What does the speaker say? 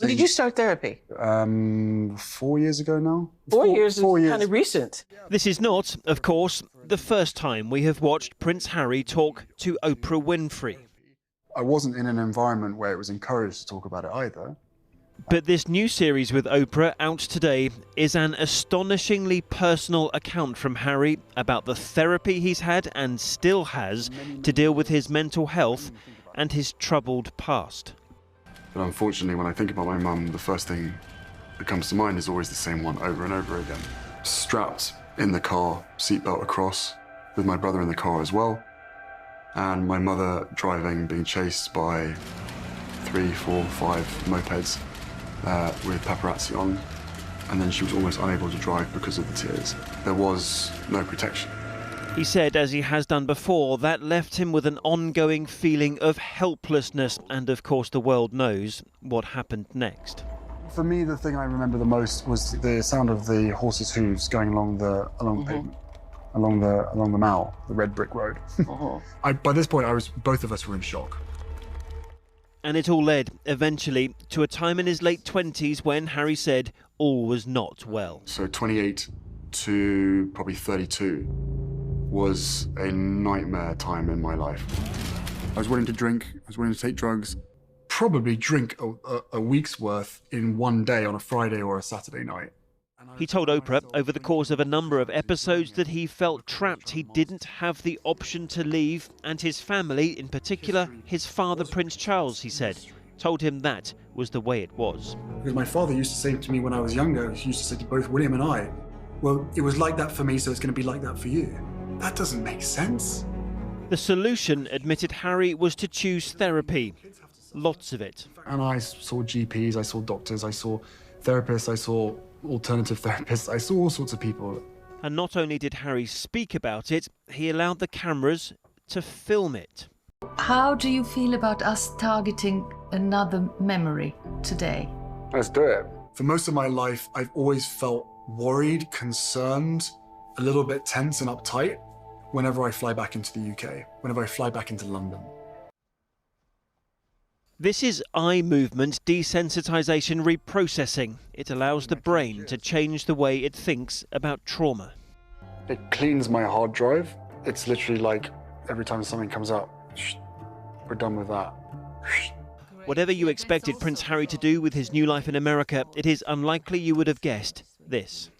When did you start therapy? 4 years ago now. 4 years is 4 years. kind of recent. This is not, of course, the first time we have watched Prince Harry talk to Oprah Winfrey. I wasn't in an environment where it was encouraged to talk about it either. But this new series with Oprah, out today, is an astonishingly personal account from Harry about the therapy he's had and still has to deal with his mental health and his troubled past. But unfortunately, when I think about my mum, the first thing that comes to mind is always the same one over and over again. Strapped in the car, seatbelt across, with my brother in the car as well, and my mother driving, being chased by 3, 4, 5 mopeds with paparazzi on, and then she was almost unable to drive because of the tears. There was no protection. He said, as he has done before, that left him with an ongoing feeling of helplessness, and of course the world knows what happened next. For me, the thing I remember the most was the sound of the horses' hooves going along the pavement, along the Mall, the red brick road. By this point, both of us were in shock. And it all led, eventually, to a time in his late 20s when Harry said all was not well. So 28 to probably 32 was a nightmare time in my life. I was willing to drink, I was willing to take drugs, probably drink a week's worth in one day on a Friday or a Saturday night. He told Oprah over the course of a number of episodes that he felt trapped. He didn't have the option to leave, and his family, in particular his father, Prince Charles, he said, told him that was the way it was. Because my father used to say to me when I was younger, he used to say to both William and I, well, it was like that for me, so it's going to be like that for you. That doesn't make sense. The solution, admitted Harry, was to choose therapy. Lots of it. And I saw GPs, I saw doctors, I saw therapists, I saw alternative therapists, I saw all sorts of people. And not only did Harry speak about it, he allowed the cameras to film it. How do you feel about us targeting another memory today? Let's do it. For most of my life, I've always felt worried, concerned, a little bit tense and uptight whenever I fly back into the UK, whenever I fly back into London. This is eye movement desensitization reprocessing. It allows the brain to change the way it thinks about trauma. It cleans my hard drive. It's literally like every time something comes up, we're done with that. Whatever you expected Prince Harry to do with his new life in America, it is unlikely you would have guessed this.